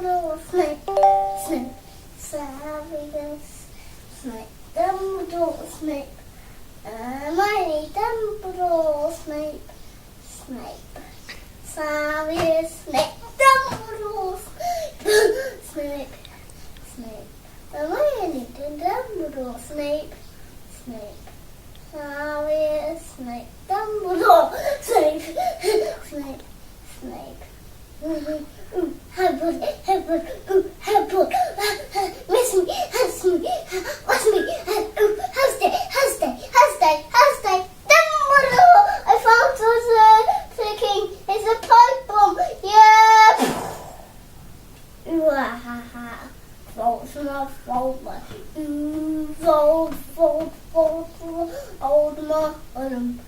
Dumbledore, Snape, Snape, Severus Snape, Dumbledore, Snape, Hermione, Dumbledore, Snape, Snape, Severus Snape, Dumbledore, Snape, Snape, Hermione, Dumbledore, Snape, Snape, Severus Snape, Dumbledore, Snape, Snape, Snape. Headbutt, headbutt, headbutt, miss me, miss me, watch me, Hasday, Dumbledore! I found what's clicking, it's a pipe bomb, yeah! False, not false, fold, old man,